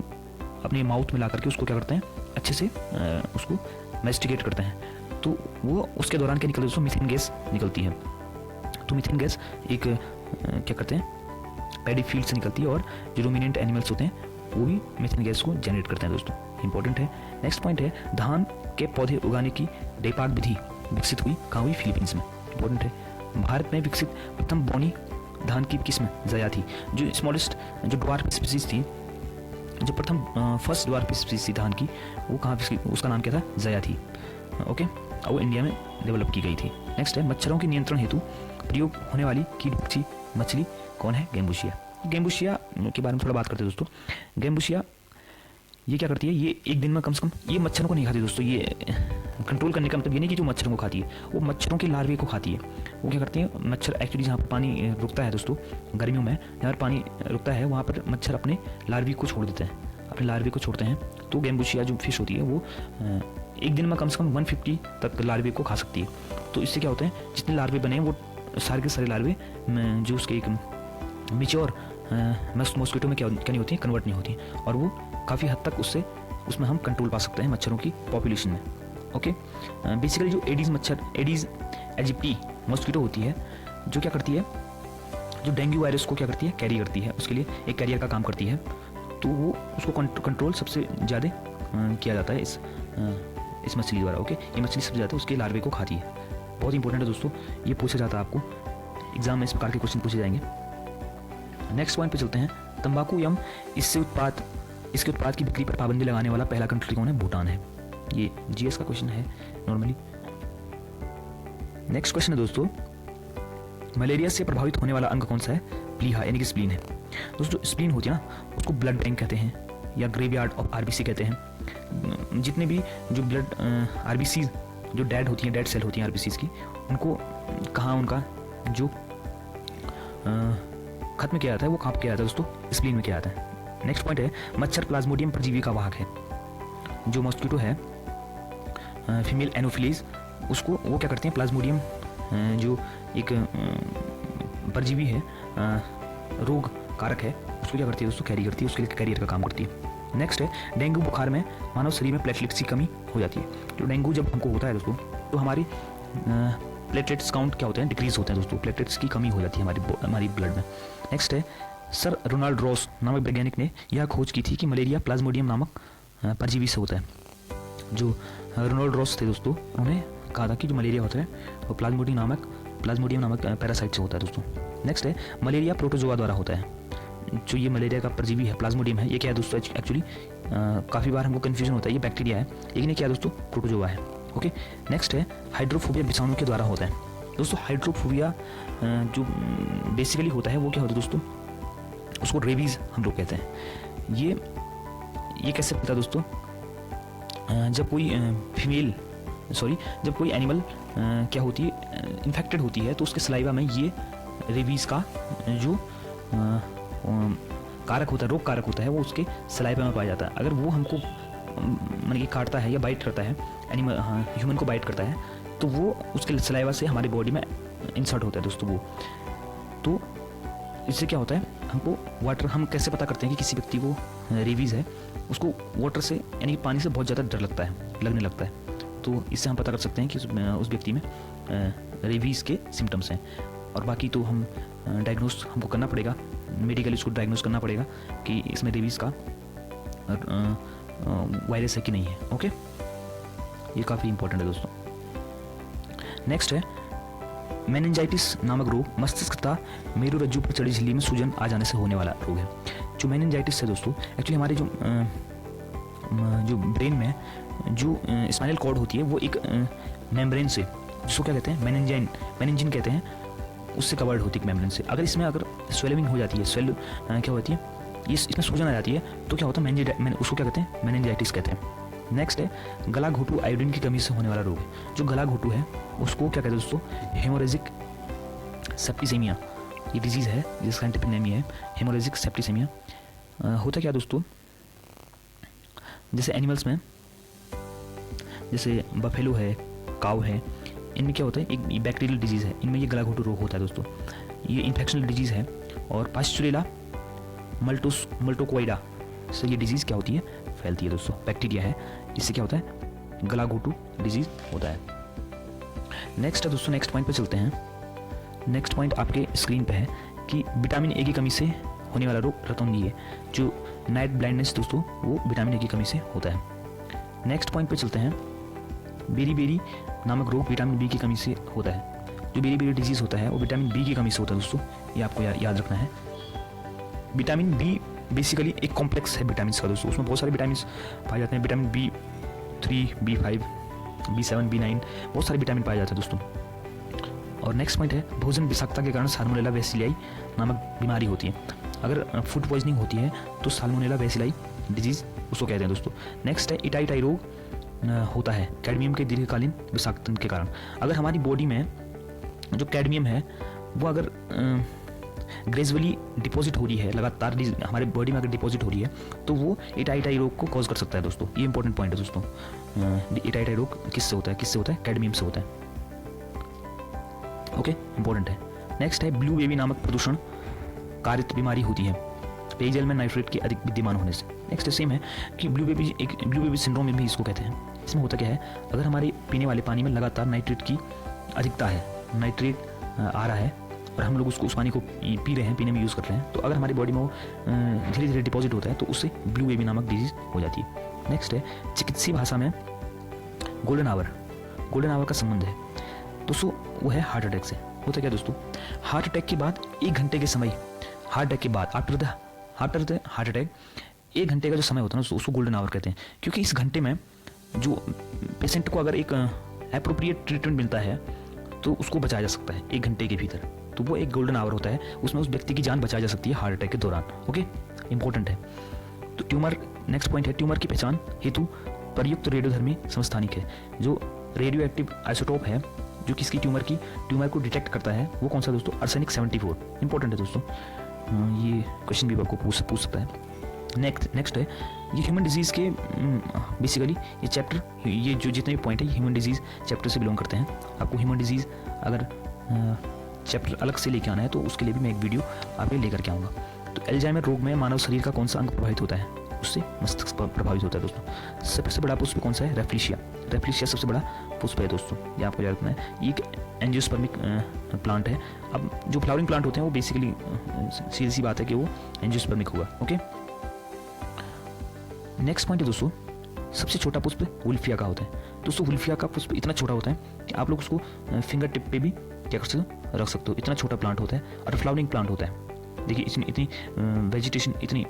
अपने माउथ में ला करके उसको क्या करते हैं अच्छे से उसको मैस्टिकेट करते हैं। तो वो उसके दौरान क्या निकलती है दोस्तों, मीथेन गैस निकलती है। तो मीथेन गैस एक क्या करते हैं पैडी फील्ड से निकलती है, और जो रूमिनेंट एनिमल्स होते हैं वो भी मीथेन गैस को जनरेट करते हैं दोस्तों, इंपॉर्टेंट है। नेक्स्ट पॉइंट है धान के पौधे उगाने की डेपाक विधि विकसित हुई कहाँ हुई, फिलीपींस में, इंपॉर्टेंट है। भारत में विकसित प्रथम बोनी धान की किस्म जया थी। जो स्मॉलेस्ट जो ड्वार्फ स्पीसीज थी, जो प्रथम फर्स्ट ड्वार्फ स्पीसीज थी धान की, वो कहाँ, उसका नाम क्या था, जया थी। ओके, वो इंडिया में डेवलप की गई थी। नेक्स्ट है मच्छरों के नियंत्रण हेतु प्रयोग होने वाली कीट मछली कौन है, गेम्बुशिया। गेम्बुशिया के बारे में थोड़ा बात करते हैं दोस्तों। गेम्बुशिया ये क्या करती है, ये एक दिन में कम से कम, ये मच्छरों को नहीं खाती दोस्तों, ये कंट्रोल करने का मतलब ये नहीं कि जो मच्छरों को खाती है, वो मच्छरों के लार्वे को खाती है। वो क्या करती है, मच्छर एक्चुअली जहाँ पर पानी रुकता है दोस्तों गर्मियों में, जहाँ पर पानी रुकता है वहाँ पर मच्छर अपने लार्वे को छोड़ देते हैं, अपने लार्वे को छोड़ते हैं। तो गेम्बुशिया जो फिश होती है वो एक दिन में कम से कम 150 तक लार्वे को खा सकती है। तो इससे क्या होता है, जितने लार्वे बने हैं वो सारे के सारे लार्वे जो उसके एक मिच्योर मॉस्किटो में क्या नहीं होती है, कन्वर्ट नहीं होती, और वो काफ़ी हद तक उसमें हम कंट्रोल पा सकते हैं मच्छरों की पॉपुलेशन में। ओके, बेसिकली जो एडीज मच्छर, एडीज एजिप्टी मॉस्किटो होती है, जो क्या करती है, जो डेंगू वायरस को क्या करती है, कैरी करती है, उसके लिए एक कैरियर का काम करती है। तो वो उसको कंट्रोल सबसे ज़्यादा किया जाता है इस मछली द्वारा। ओके, ये मछली सबसे ज़्यादा उसके लार्वे को खाती है। बहुत इंपॉर्टेंट है दोस्तों, ये पूछा जाता है आपको एग्जाम में, इस प्रकार के क्वेश्चन पूछे जाएंगे। नेक्स्ट पॉइंट पे चलते हैं, तंबाकू एवं इसके उत्पाद की बिक्री पर पाबंदी लगाने वाला पहला कंट्री कौन है, भूटान है। ये जीएस का क्वेश्चन है नॉर्मली। नेक्स्ट क्वेश्चन है दोस्तों, मलेरिया से प्रभावित होने वाला अंग कौन सा है, प्लीहा यानी कि स्प्लीन है। दोस्तों स्प्लीन होती है ना, उसको ब्लड बैंक कहते हैं या ग्रेवयार्ड ऑफ आरबीसी कहते हैं। जितने भी जो ब्लड आरबीसी जो डेड होती हैं, डेड सेल होती हैं आरबीसी की, उनको कहाँ उनका जो खत्म किया जाता है, वो कहाँ किया जाता है दोस्तों, स्प्लीन में किया जाता है। नेक्स्ट पॉइंट है, मच्छर प्लाज्मोडियम परजीवी का वाहक है। जो मॉस्किटो है फीमेल एनोफिलीज, उसको वो क्या करते हैं, प्लाज्मोडियम जो एक परजीवी है, रोग कारक है, उसको क्या करती है दोस्तों, कैरी करती है, उसके लिए कैरियर का काम करती है। नेक्स्ट है, डेंगू बुखार में मानव शरीर में प्लेटलेट्स की कमी हो जाती है। जो डेंगू जब हमको होता है दोस्तों, तो हमारी प्लेटलेट्स काउंट क्या होते हैं, डिक्रीज होते हैं दोस्तों, प्लेटलेट्स की कमी हो जाती है हमारी ब्लड में। नेक्स्ट है, सर रोनाल्ड रॉस नामक वैज्ञानिक ने यह खोज की थी कि मलेरिया प्लाज्मोडियम नामक परजीवी से होता है। जो रोनाल्ड रॉस थे दोस्तों, उन्होंने कहा था कि जो मलेरिया होता है वो प्लाज्मोडियम नामक पैरासाइट से होता है दोस्तों। नेक्स्ट है, मलेरिया प्रोटोजोआ द्वारा होता है। जो ये मलेरिया का परजीवी है प्लाज्मोडियम है, ये क्या है दोस्तों, एक्चुअली काफ़ी बार हमको कन्फ्यूजन होता है, ये बैक्टीरिया है, लेकिन ये क्या है दोस्तों, प्रोटोजोआ है। ओके, नेक्स्ट है, हाइड्रोफोबिया विषाणु के द्वारा होता है। दोस्तों हाइड्रोफोबिया जो बेसिकली होता है वो क्या होता है दोस्तों, उसको रेबीज हम लोग कहते हैं। ये कैसे होता है दोस्तों, जब कोई एनिमल क्या होती है, इन्फेक्टेड होती है, तो उसके सलाइवा में ये रेबीज का जो कारक होता है, रोग कारक होता है, वो उसके सलाइवा में पाया जाता है। अगर वो हमको मतलब कि काटता है या बाइट करता है, एनिमल ह्यूमन को बाइट करता है, तो वो उसके सलाइवा से हमारी बॉडी में इंसर्ट होता है दोस्तों वो। तो इससे क्या होता है, हमको वाटर, हम कैसे पता करते हैं कि किसी व्यक्ति को रेबीज़ है, उसको वाटर से यानी कि पानी से बहुत ज़्यादा डर लगने लगता है। तो इससे हम पता कर सकते हैं कि उस व्यक्ति में रेबीज़ के सिम्टम्स हैं। और बाकी तो हम डायग्नोस हमको करना पड़ेगा, मेडिकली उसको डायग्नोस करना पड़ेगा कि इसमें रेबीज़ का वायरस है कि नहीं है। ओके, ये काफ़ी इंपॉर्टेंट है दोस्तों। नेक्स्ट है, मेनिंजाइटिस नामक रोग मस्तिष्क तथा मेरुरज्जु पर चढ़ी झिल्ली में सूजन आ जाने से होने वाला रोग है। जो मेनिंजाइटिस है दोस्तों, एक्चुअली हमारे जो ब्रेन में जो स्पाइनल कॉर्ड होती है, वो एक मेम्ब्रेन से, जिसको क्या कहते हैं, मेनिंजिन कहते हैं, उससे कवर्ड होती है मेम्ब्रेन से। अगर इसमें स्वेलिंग हो जाती है, क्या होती है, इसमें सूजन आ जाती है, तो क्या होता है, उसको क्या कहते हैं, मेनिंजाइटिस कहते हैं। नेक्स्ट है, गला घोटू आयोडीन की कमी से होने वाला रोग। जो गला घोटू है उसको क्या कहते हैं दोस्तों, हेमोरेजिक सेप्टिसेमिया, ये डिजीज़ है जिसका साइंटिफिक नेम ये है, हेमोरेजिक सेप्टिसेमिया। होता क्या दोस्तों, जैसे एनिमल्स में, जैसे बफेलो है, काऊ है, इनमें क्या होता है, एक बैक्टीरियल डिजीज़ है, इनमें ये गलाघोटू रोग होता है दोस्तों। ये इन्फेक्शनल डिजीज़ है और पास्चुरेला मल्टोकोइडा से ये डिजीज़ क्या होती है, फैलती है दोस्तों। बैक्टीरिया है, इससे क्या होता है, गलाघोटू डिजीज़ होता है। नेक्स्ट है दोस्तों, नेक्स्ट पॉइंट पे चलते हैं। नेक्स्ट पॉइंट आपके स्क्रीन पे है कि विटामिन ए की कमी से होने वाला रोग रतौंधी है। जो नाइट ब्लाइंडनेस दोस्तों, वो विटामिन ए की कमी से होता है। नेक्स्ट पॉइंट पे चलते हैं। बेरी नामक रोग विटामिन बी की कमी से होता है। जो बेरी डिजीज़ होता है वो विटामिन बी की कमी से होता है दोस्तों, ये आपको याद रखना है। विटामिन बी बेसिकली एक कॉम्प्लेक्स है विटामिन का दोस्तों, उसमें बहुत सारे विटामिन पाए जाते हैं। Vitamin B3, B5, B7, B9, बहुत सारे विटामिन पाए जाते हैं दोस्तों। और नेक्स्ट पॉइंट है, भोजन विषाक्तता के कारण साल्मोनेला बेसिलाई नामक बीमारी होती है। अगर फूड पॉइजनिंग होती है तो साल्मोनेला बेसिलाई डिजीज़ उसको कहते हैं दोस्तों। नेक्स्ट है इटाई रोग होता है कैडमियम के दीर्घकालीन विषाक्तन के कारण। अगर हमारी बॉडी में जो कैडमियम है वो अगर ग्रेजुअली डिपॉजिट हो रही है, लगातार हमारे बॉडी में अगर डिपॉजिट हो रही है तो वो इटाई रोग को कॉज कर सकता है दोस्तों। ये इंपॉर्टेंट पॉइंट है दोस्तों। इटाई रोग किससे होता है, कैडमियम से होता है। ओके, इंपॉर्टेंट है। नेक्स्ट है ब्लू बेबी नामक प्रदूषण कारित बीमारी होती है पेयजल में नाइट्रेट के अधिक विद्यमान होने से। नेक्स्ट सेम है कि ब्लू बेबी सिंड्रोम में भी इसको कहते हैं। इसमें होता क्या है, अगर हमारे पीने वाले पानी में लगातार नाइट्रेट की अधिकता है, नाइट्रेट आ रहा है और हम लोग उस पानी को पी रहे हैं, पीने में यूज़ कर रहे हैं, तो अगर हमारी बॉडी में वो धीरे धीरे डिपॉजिट होता है तो उससे ब्लू बेबी नामक डिजीज हो जाती है। नेक्स्ट है चिकित्सीय भाषा में गोल्डन आवर का संबंध है दोस्तों, वो है हार्ट अटैक से। होता क्या दोस्तों, हार्ट अटैक के बाद 1 घंटे के समय, हार्ट अटैक के बाद आफ्टर द हार्ट अटैक 1 घंटे का जो समय होता है ना उसको गोल्डन आवर कहते हैं। क्योंकि इस घंटे में जो पेशेंट को अगर एक एप्रोप्रिएट ट्रीटमेंट मिलता है तो उसको बचाया जा सकता है 1 घंटे के भीतर, तो वो एक गोल्डन आवर होता है, उसमें उस व्यक्ति की जान बचाई जा सकती है हार्ट अटैक के दौरान। ओके, इंपॉर्टेंट है। तो ट्यूमर, नेक्स्ट पॉइंट है ट्यूमर की पहचान हेतु प्रयुक्त रेडियोधर्मी समस्थानिक है। जो रेडियो एक्टिव आइसोटोप है जो किसकी ट्यूमर को डिटेक्ट करता है, वो कौन सा दोस्तों, आर्सेनिक 74। इंपॉर्टेंट है दोस्तों, ये क्वेश्चन भी आपको पूछ सकता है। नेक्स्ट है ये ह्यूमन डिजीज़ के बेसिकली ये चैप्टर, ये जो जितने भी पॉइंट है ह्यूमन डिजीज़ चैप्टर से बिलोंग करते हैं। आपको ह्यूमन डिजीज़ अगर चैप्टर अलग से लेके आना है तो उसके लिए भी मैं एक वीडियो आपके लेकर के आऊँगा। तो एल्जाइमर रोग में मानव शरीर का कौन सा अंग प्रभावित होता है, उससे मस्तिष्क प्रभावित होता है दोस्तों। सबसे बड़ा पुष्प कौन सा है, रेफ्लिशिया सबसे बड़ा पुष्प है दोस्तों, ये आपको याद रखना है। ये एक एंजियोस्पर्मिक प्लांट है। अब जो फ्लावरिंग प्लांट होते हैं वो बेसिकली सीधी सी बात है कि वो एंजियोस्पर्मिक होगा। ओके, नेक्स्ट पॉइंट है दोस्तों, सबसे छोटा पुष्प वुल्फिया का होता है दोस्तों। वुल्फिया का पुष्प इतना छोटा होता है कि आप लोग उसको फिंगर टिप पे भी क्या कर सकते हो, रख सकते हो, इतना छोटा प्लांट होता है और फ्लावरिंग प्लांट होता है। देखिए इसमें इतनी वेजिटेशन इतनी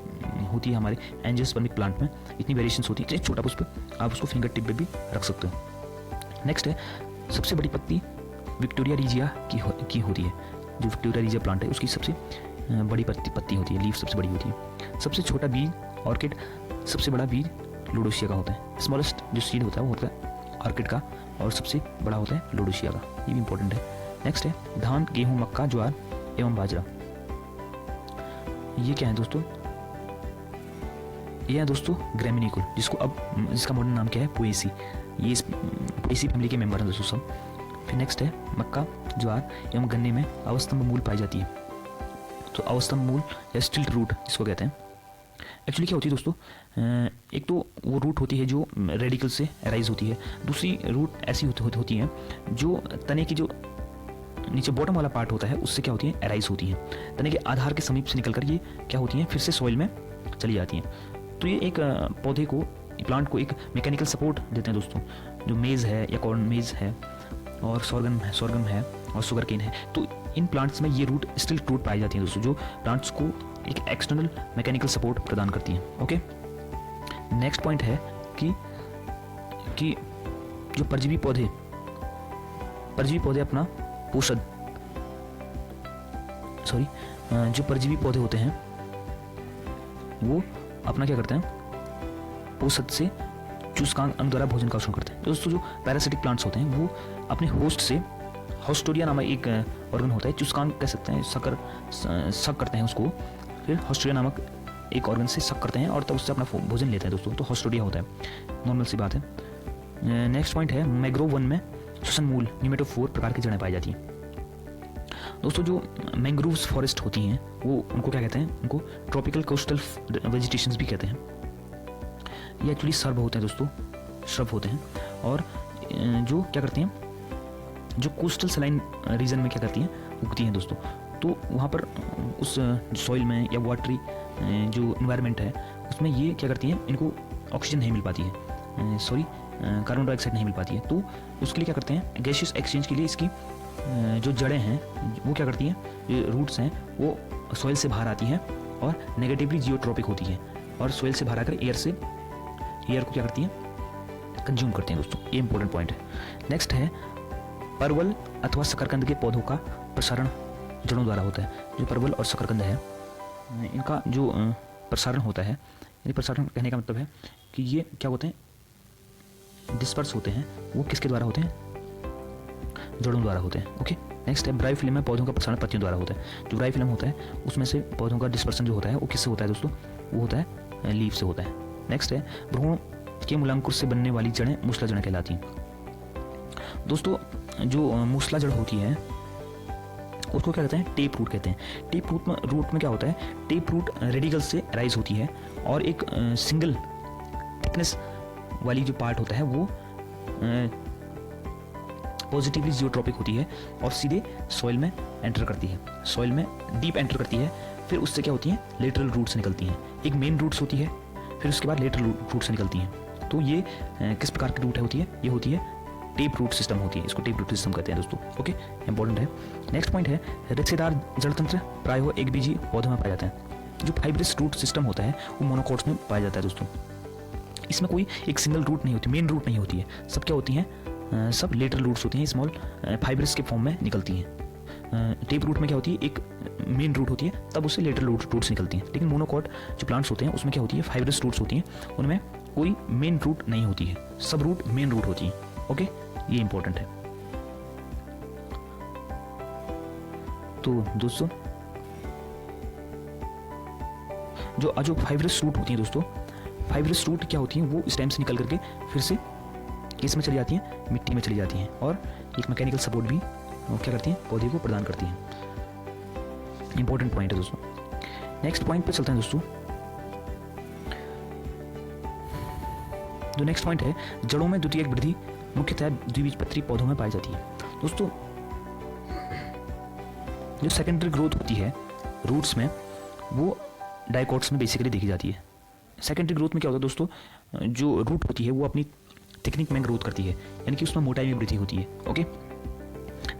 होती है हमारे एंजियोस्पर्मिक प्लांट में, इतनी वेरिएशंस होती है, इतनी छोटा पुष्प आप उसको फिंगर टिप पे भी रख सकते हो। नेक्स्ट है सबसे बड़ी पत्ती विक्टोरिया रीजिया की होती है। जो विक्टोरिया रीजिया प्लांट है उसकी सबसे बड़ी पत्ती होती है, लीफ सबसे बड़ी होती है। सबसे छोटा बीज ऑर्किड, सबसे बड़ा बीज लोडोशिया का होता है। स्मॉलेस्ट जो सीड होता है वो होता है ऑर्किड का और सबसे बड़ा होता है लोडोशिया का, ये भी इंपॉर्टेंट है। नेक्स्ट है धान, गेहूं, मक्का, ज्वार एवं बाजरा। ये क्या है दोस्तों, ये है दोस्तों ग्रेमिनिकुल, जिसका मॉडर्न नाम क्या है, पोएसी। ये इस पोएसी फैमिली के मेंबर हैं दोस्तों सब। फिर नेक्स्ट है मक्का, ज्वार एवं गन्ने में अवस्तंभ मूल पाई जाती है। तो अवस्तंभ मूल या स्टिल्ट रूट जिसको कहते हैं, एक्चुअली क्या होती है दोस्तों, एक तो वो रूट होती है जो रेडिकल से अराइज होती है, दूसरी रूट ऐसी होती है जो तने की जो नीचे बॉटम वाला पार्ट होता है उससे क्या होती है, अराइज होती है। तने के आधार के समीप से निकलकर ये क्या होती हैं, फिर से सॉइल में चली जाती हैं। तो ये एक पौधे को, प्लांट को एक मैकेनिकल सपोर्ट देते हैं दोस्तों। जो मेज़ है या कॉर्न मेज़ है और सॉर्गम है और शुगर केन है, तो इन प्लांट्स में ये रूट स्टिल्ट रूट पाई जाती है दोस्तों, जो प्लांट्स को एक एक्सटर्नल मैकेनिकल सपोर्ट प्रदान करती हैं। ओके, नेक्स्ट पॉइंट है कि जो परजीवी पौधे अपना पोषद, जो परजीवी पौधे होते हैं वो अपना क्या करते हैं, पोषद से चूसकांक अंग द्वारा भोजन का अवशोषण करते हैं। दोस्तों जो पैरासिटिक प्लांट्स होते हैं वो अपने होस्ट से, हॉस्टोरिया नामक एक ऑर्गन होता है, चूसकांक कह सकते हैं, शक करते हैं उसको, फिर हॉस्टोरिया नामक एक ऑर्गन से सक करते हैं और तब उससे अपना भोजन लेते हैं दोस्तों, तो हॉस्टोडिया होता है, नॉर्मल सी बात है। नेक्स्ट पॉइंट है मैंग्रोव वन में श्वसन मूल न्यूमेटोफोर प्रकार की जड़ें पाई जाती हैं। दोस्तों जो मैंग्रोव्स फॉरेस्ट होती हैं वो उनको क्या कहते हैं, उनको ट्रॉपिकल कोस्टल वेजिटेशंस भी कहते हैं। ये एक्चुअली सर्ब होते हैं दोस्तों, श्रब होते हैं, और जो क्या करते हैं, जो कोस्टल सलाइन रीजन में क्या करती हैं, उगती हैं दोस्तों। तो वहाँ पर उस सॉइल में या वाटरी जो इन्वायरमेंट है उसमें ये क्या करती हैं, इनको ऑक्सीजन नहीं मिल पाती है, सॉरी कार्बन डाइऑक्साइड नहीं मिल पाती है, तो उसके लिए क्या करते हैं, गैसियस एक्सचेंज के लिए इसकी जो जड़ें हैं वो क्या करती हैं, जो रूट्स हैं वो सॉइल से बाहर आती हैं और नेगेटिवली जियोट्रॉपिक होती है और सॉइल से बाहर आकर एयर को क्या करती हैं, कंज्यूम करते हैं दोस्तों। ये इंपॉर्टेंट पॉइंट है। नेक्स्ट है परवल अथवा शकरकंद के पौधों का प्रसारण जड़ों द्वारा होता है। जो परवल और शकरकंद है इनका जो प्रसारण होता है, यानी प्रसारण कहने का मतलब है कि ये क्या होते हैं, डिस्पर्स होते हैं, वो किसके द्वारा होते हैं, जड़ों द्वारा होते हैं। ओके, नेक्स्ट है ब्राइफिलम में पौधों का प्रसारण पत्तियों द्वारा होता है। जो ब्राइफिलम होता है उसमें से पौधों का डिस्पर्सन जो होता है वो किससे होता है दोस्तों, वो होता है लीफ से होता है। नेक्स्ट है भ्रूण के मूलांकुर से बनने वाली जड़ें मूसला जड़ें कहलाती हैं। दोस्तों जो मूसला जड़ होती है उसको क्या कहते हैं, टेप रूट कहते हैं। टेप रूट में क्या होता है, टेप रूट रेडिकल से राइज होती है और एक सिंगल थिकनेस वाली जो पार्ट होता है वो पॉजिटिवली जियोट्रॉपिक होती है और सीधे सॉइल में एंटर करती है, सॉइल में डीप एंटर करती है। फिर उससे क्या होती हैं, लेटरल रूट्स निकलती हैं। एक मेन रूट्स होती है, फिर उसके बाद लेटरल रूट्स निकलती हैं। तो ये किस प्रकार की रूट होती है, ये होती है टेप रूट सिस्टम होती है, इसको टेप रूट सिस्टम कहते हैं दोस्तों। ओके, इंपॉर्टेंट है। नेक्स्ट पॉइंट है रेशेदार जड़ तंत्र प्रायः एक बीजी पौधों में पाया जाता है। जो फाइब्रस रूट सिस्टम होता है वो मोनोकॉट्स में पाया जाता है दोस्तों। इसमें कोई एक सिंगल रूट नहीं होती, मेन रूट नहीं होती है, सब क्या होती हैं, सब लेटरल रूट्स होती हैं, स्मॉल फाइब्रस के फॉर्म में निकलती हैं। टेप रूट में क्या होती है, एक मेन रूट होती है, तब उससे लेटरल रूट्स निकलती हैं। लेकिन मोनोकॉट जो प्लांट्स होते हैं उसमें क्या होती है, फाइब्रस रूट्स होती हैं, उनमें कोई मेन रूट नहीं होती है, सब रूट मेन रूट होती है। ओके, ये इंपॉर्टेंट है। तो दोस्तों जो फाइब्रस रूट होती हैं दोस्तों, फाइब्रस रूट क्या होती हैं, वो स्टेम से निकल करके फिर से किस में चली जाती हैं, मिट्टी में चली जाती हैं और एक मैकेनिकल सपोर्ट भी वो क्या करती हैं, पौधे को प्रदान करती हैं। इंपॉर्टेंट पॉइंट है दोस्तों। नेक्स्ट पॉइंट पे चलते हैं दोस्तों। जो नेक्स्ट पॉइंट है, जड़ों में द्वितीयक वृद्धि मुख्यतः द्विबीजपत्री पौधों में पाई जाती है। दोस्तों जो सेकेंडरी ग्रोथ होती है रूट्स में वो डाइकॉट्स में बेसिकली देखी जाती है। सेकेंडरी ग्रोथ में क्या होता है दोस्तों, जो रूट होती है वो अपनी टेक्निक में ग्रोथ करती है, यानी कि उसमें मोटाई में वृद्धि होती है। ओके,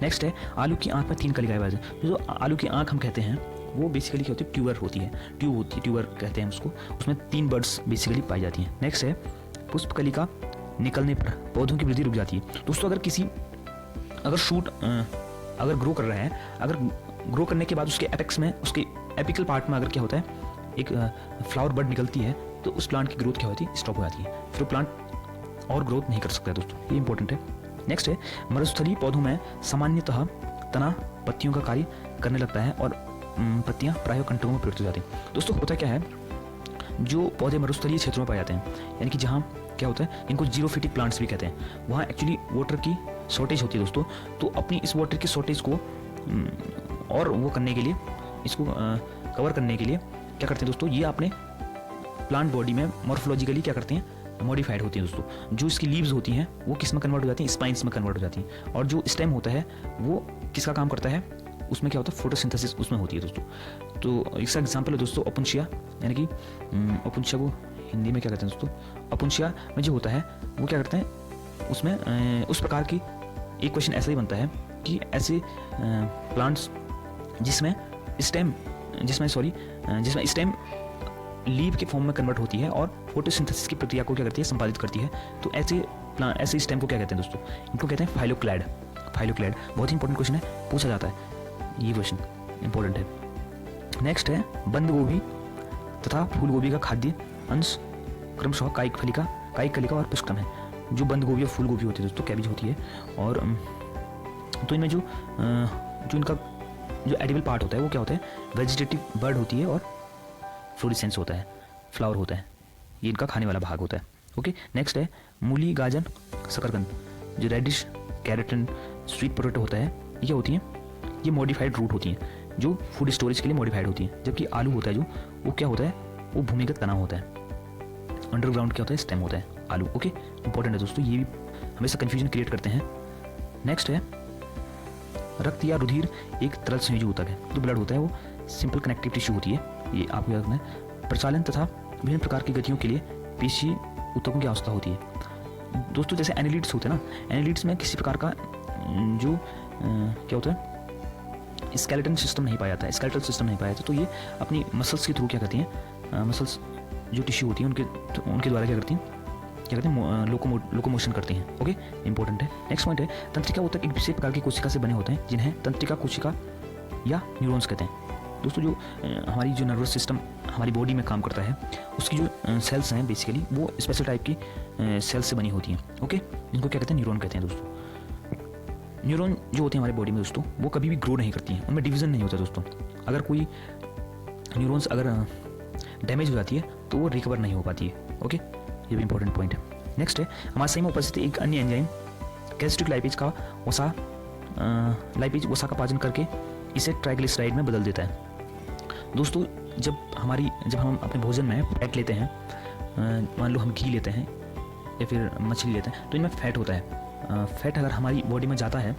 नेक्स्ट है आलू की आंख में 3 कलिकाएं पाई जाती हैं। जो आलू की आंख हम कहते हैं वो बेसिकली क्या होती है, ट्यूबर होती है, ट्यूबर कहते हैं उसको, उसमें 3 बर्ड्स बेसिकली पाई जाती हैं। नेक्स्ट है पुष्प कलिका निकलने पर पौधों की वृद्धि रुक जाती है। दोस्तों अगर शूट अगर ग्रो कर रहा है, अगर ग्रो करने के बाद उसके एपेक्स में, उसके एपिकल पार्ट में अगर क्या होता है, एक फ्लावर बड निकलती है, तो उस प्लांट की ग्रोथ क्या होती है, स्टॉप हो जाती है, फिर प्लांट और ग्रोथ नहीं कर सकता है दोस्तों। ये इंपॉर्टेंट है। नेक्स्ट है मरुस्थलीय पौधों में सामान्यतः तना पत्तियों का कार्य करने लगता है और पत्तियां प्रायः कंटकों में प्रयुक्त हो जाती हैं। दोस्तों होता क्या है, जो पौधे मरुस्थलीय क्षेत्रों में पाए जाते हैं, यानी कि जहाँ क्या होता है, इनको जीरोफिटिक प्लांट्स भी कहते हैं, वहाँ एक्चुअली वाटर की शॉर्टेज होती है दोस्तों। तो अपनी इस वाटर की शॉर्टेज को और वो करने के लिए, इसको कवर करने के लिए क्या करते हैं दोस्तों, ये अपने प्लांट बॉडी में मॉर्फोलॉजिकली क्या करते हैं, मॉडिफाइड होती है दोस्तों। जो इसकी लीव्स होती हैं वो किस में कन्वर्ट हो जाती हैं, स्पाइन्स में कन्वर्ट हो जाती हैं। और जो स्टेम होता है वो किसका काम करता है, उसमें क्या होता है, फोटोसिंथेसिस उसमें होती है दोस्तों। तो इसका एग्जांपल है दोस्तों अपुंशिया, यानी कि अपुंशिया को हिंदी में क्या कहते हैं दोस्तों, अपुंशिया में जो होता है वो क्या करते हैं, उसमें उस प्रकार की एक क्वेश्चन ऐसा ही बनता है कि ऐसे प्लांट्स जिसमें स्टेम लीव के फॉर्म में कन्वर्ट होती है और फोटोसिंथेसिस की प्रक्रिया को क्या करती है, संपादित करती है, तो ऐसे स्टेम को क्या कहते हैं दोस्तों, इनको कहते हैं फाइलोक्लैड। बहुत ही इंपॉर्टेंट क्वेश्चन है, पूछा जाता है, ये क्वेश्चन इंपॉर्टेंट है। नेक्स्ट है बंद गोभी तथा फूल गोभी का खाद्य अंश क्रमशः कायिक कलिका और पुष्कम है। जो बंद गोभी और फूल गोभी होती है दोस्तों, कैबिज होती है, और तो इनमें जो इनका जो एडिबल पार्ट होता है वो क्या होता है, वेजिटेटिव बर्ड होती है और फ्लोरिसेंस होता है, फ्लावर होता है, ये इनका खाने वाला भाग होता है। ओके, नेक्स्ट है मूली, गाजर, शकरकंद, जो radish, carrot and sweet potato होता है, ये होती हैं, ये मॉडिफाइड रूट होती हैं जो फूड स्टोरेज के लिए मॉडिफाइड होती हैं। जबकि आलू होता है जो, वो क्या होता है, वो भूमिगत तना होता है, अंडरग्राउंड क्या होता है, स्टेम होता है आलू। ओके, इंपॉर्टेंट है दोस्तों, ये भी हमेशा कन्फ्यूजन क्रिएट करते हैं। नेक्स्ट है रक्त या रुधिर एक तरल संयोजक होता है, जो ब्लड होता है वो सिंपल कनेक्टिव टिश्यू होती है, ये आपको याद रखना है। प्रचालन तथा विभिन्न प्रकार की गतियों के लिए पेशी ऊतकों की आवश्यकता होती है। दोस्तों जैसे एनालिट्स होते हैं ना, एनालिट्स में किसी प्रकार का जो क्या होता है, स्केलेटन सिस्टम नहीं पाया जाता, स्केलेटल सिस्टम नहीं पाया जाता, तो ये अपनी मसल्स के थ्रू क्या करती हैं, मसल्स जो टिश्यू होती हैं उनके द्वारा क्या करती हैं, लोकोमोशन करती हैं। ओके, इंपॉर्टेंट है। नेक्स्ट पॉइंट है तंत्रिका ऊतक एक विशेष प्रकार की कोशिका से बने होते हैं जिन्हें तंत्रिका कोशिका या न्यूरॉन्स कहते हैं। दोस्तों जो हमारी जो नर्वस सिस्टम हमारी बॉडी में काम करता है, उसकी जो सेल्स हैं बेसिकली वो स्पेशल टाइप की सेल्स से बनी होती हैं। ओके, इनको क्या कहते हैं, न्यूरॉन कहते हैं दोस्तों। न्यूरॉन जो होते हैं हमारे बॉडी में दोस्तों, वो कभी भी ग्रो नहीं करती हैं, उनमें डिवीजन नहीं होता दोस्तों। अगर कोई न्यूरॉन्स अगर डैमेज हो जाती है तो वो रिकवर नहीं हो पाती है। ओके, ये भी इंपॉर्टेंट पॉइंट है। नेक्स्ट है हमारे शरीर में उपस्थित एक अन्य एंजाइम गैस्ट्रिक लाइपेज का वसा का पाचन करके इसे ट्राइग्लिसराइड में बदल देता है। दोस्तों जब हम अपने भोजन में फैट लेते हैं, मान लो हम घी लेते हैं या फिर मछली लेते हैं, तो इनमें फैट होता है। फैट अगर हमारी बॉडी में जाता है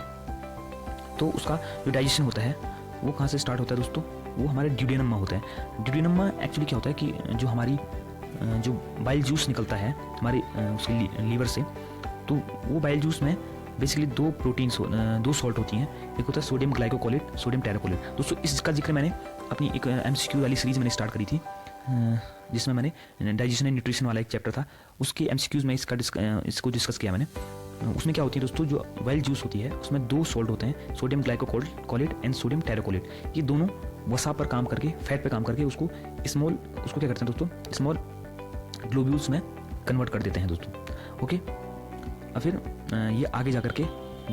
तो उसका जो डाइजेशन होता है वो कहाँ से स्टार्ट होता है दोस्तों, वो हमारे ड्यूडेनम में होता है। ड्यूडेनम में एक्चुअली क्या होता है कि जो हमारी जो बाइल जूस निकलता है हमारे उसके लीवर से, तो वो बाइल जूस में बेसिकली दो सॉल्ट होती हैं, एक होता है सोडियम ग्लाइकोकोलेट, सोडियम टेराकोलेट। दोस्तों इसका जिक्र मैंने अपनी एक MCQ वाली सीरीज मैंने स्टार्ट करी थी, जिसमें मैंने डाइजेशन एंड न्यूट्रिशन वाला एक चैप्टर था, उसके MCQs में इसको डिस्कस किया मैंने। उसमें क्या होती है दोस्तों, जो बाइल जूस होती है उसमें दो सॉल्ट होते हैं, सोडियम ग्लाइकोकोलेट एंड सोडियम टेराकोलेट। ये दोनों वसा पर काम करके, फैट पे काम करके उसको क्या करते हैं दोस्तों, स्मॉल ग्लोब्यूल्स में कन्वर्ट कर देते हैं दोस्तों। ओके, और फिर ये आगे जा करके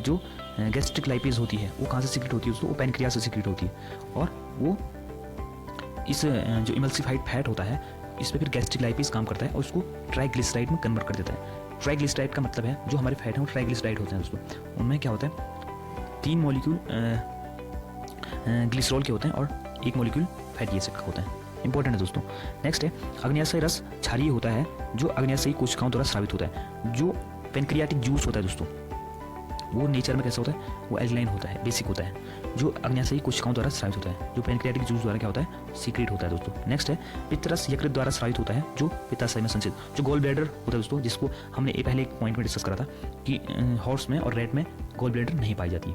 जो गैस्ट्रिक लाइपेज होती है वो कहाँ से सीक्रेट होती है दोस्तों, वो पैनक्रियाज से सीक्रेट होती है, और वो इस जो इमल्सिफाइड फैट होता है इस पर फिर गैस्ट्रिक लाइपेज काम करता है और उसको ट्राइग्लिसराइड में कन्वर्ट कर देता है। ट्राइग्लिसराइड का मतलब है जो हमारे फैट हैं वो ट्राइग्लिसराइड होते हैं दोस्तों। उनमें क्या होता है, 3 मॉलिक्यूल ग्लिसरॉल के होते हैं और 1 मॉलिक्यूल फैटी एसिड का होता है। इंपॉर्टेंट है दोस्तों। नेक्स्ट है अग्न्याशय रस क्षारीय होता है जो अग्न्याशयी कोशिकाओं द्वारा स्रावित होता है। जो पेनक्रियाटिक जूस होता है दोस्तों, वो नेचर में कैसा होता है, वो एल्कलाइन होता है, बेसिक होता है, जो अग्न्याशयी कोशिकाओं द्वारा स्रावित होता है। जो पेनक्रियाटिक जूस द्वारा क्या होता है, सीक्रेट होता है दोस्तों। नेक्स्ट है पित्तरस यकृत द्वारा स्रावित होता है जो पित्ताशय में संचित। जो गॉल ब्लैडर होता है दोस्तों, जिसको हमने पहले एक पॉइंट में डिस्कस करा था कि हॉर्स में और रैट में गॉल ब्लैडर नहीं पाई जाती।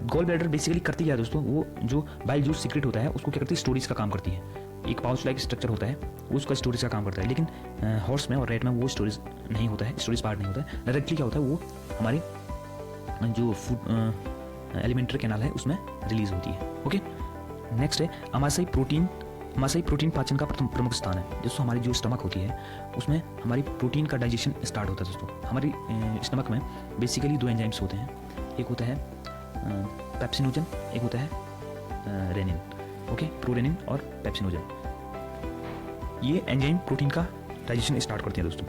गॉल ब्लैडर बेसिकली करती क्या है दोस्तों, वो जो बाइल जूस सीक्रेट होता है उसको क्या करती है, स्टोरेज का काम करती है। एक पाउच लाइक स्ट्रक्चर होता है, उसका स्टोरेज का काम करता है। लेकिन हॉर्स में और रेट में वो स्टोरेज नहीं होता है, स्टोरेज पार्ट नहीं होता है। डायरेक्टली क्या होता है, वो हमारे जो फूड एलिमेंट्री कैनाल है उसमें रिलीज होती है। ओके, नेक्स्ट है अमाशयी प्रोटीन पाचन का प्रमुख स्थान है। दोस्तों हमारी जो स्टमक होती है उसमें हमारी प्रोटीन का डाइजेशन स्टार्ट होता है दोस्तों। हमारी स्टमक में बेसिकली 2 एंजाइम्स होते हैं, एक होता है पेप्सिनोजन, एक होता है रेनिन। ओके, प्रोरेनिन और पेप्सिनोजन, ये एंजाइम प्रोटीन का डाइजेशन स्टार्ट करते हैं दोस्तों।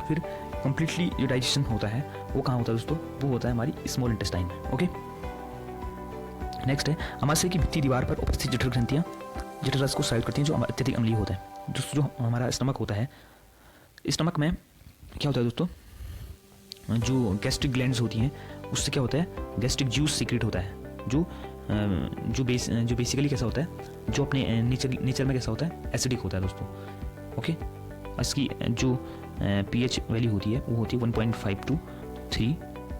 फिर कंप्लीटली जो डाइजेशन होता है वो कहाँ होता है दोस्तों, वो होता है हमारी स्मॉल इंटेस्टाइन में। ओके, नेक्स्ट है अमाशय की भित्ती दीवार पर उपस्थित जठर ग्रंथियाँ जठर रस को स्रावित करती हैं जो अत्यधिक अम्लीय होता है। दोस्तों जो हमारा स्टमक होता है, स्टमक में क्या होता है दोस्तों, जो गैस्ट्रिक ग्लैंड्स होती हैं उससे क्या होता है, गैस्ट्रिक जूस सीक्रेट होता है जो बेसिकली कैसा होता है, जो अपने नेचर में कैसा होता है, एसिडिक होता है दोस्तों। ओके, इसकी जो pH वैल्यू होती है वो होती है 1.5 to 3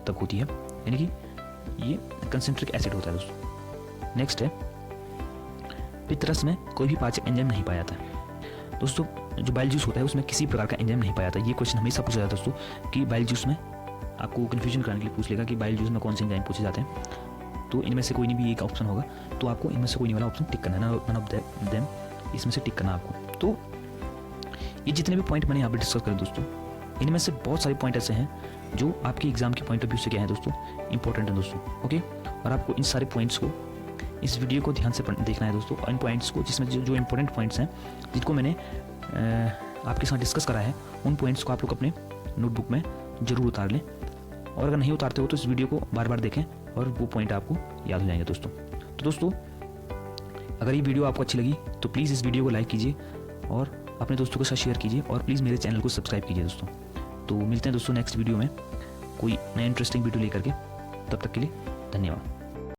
तक होती है, यानी कि ये कंसेंट्रिक एसिड होता है दोस्तों। नेक्स्ट है पित्तरस में कोई भी पाचक एंजाइम नहीं पाया जाता। दोस्तों जो बाइल जूस होता है उसमें किसी प्रकार का एंजाइम नहीं पाया जाता। ये क्वेश्चन हमेशा पूछा जाता है दोस्तों कि बाइल जूस में, आपको कन्फ्यूजन कराने के लिए पूछ लेगा कि बाइल जूस में कौन से एंजाइम पूछे जाते हैं, तो इनमें से कोई नहीं भी एक ऑप्शन होगा, तो आपको इनमें से कोई नहीं वाला ऑप्शन टिक करना है, नन ऑफ देम इसमें से टिक करना आपको। तो ये जितने भी पॉइंट मैंने यहाँ पे डिस्कस करे दोस्तों, इनमें से बहुत सारे पॉइंट ऐसे हैं जो आपके एग्जाम के पॉइंट ऑफ व्यू से क्या है दोस्तों, इंपॉर्टेंट है दोस्तों। ओके, और आपको इन सारे पॉइंट्स को इस वीडियो को ध्यान से देखना है दोस्तों, इन पॉइंट्स को, जिसमें जो इंपॉर्टेंट पॉइंट्स हैं जिनको मैंने आपके साथ डिस्कस करा है, उन पॉइंट्स को आप लोग अपने नोटबुक में ज़रूर उतार लें। और अगर नहीं उतारते हो तो इस वीडियो को बार बार देखें और वो पॉइंट आपको याद हो जाएंगे दोस्तों। तो दोस्तों, अगर ये वीडियो आपको अच्छी लगी तो प्लीज़ इस वीडियो को लाइक कीजिए और अपने दोस्तों के साथ शेयर कीजिए और प्लीज़ मेरे चैनल को सब्सक्राइब कीजिए दोस्तों। तो मिलते हैं दोस्तों नेक्स्ट वीडियो में कोई नया इंटरेस्टिंग वीडियो लेकर के। तब तक के लिए धन्यवाद।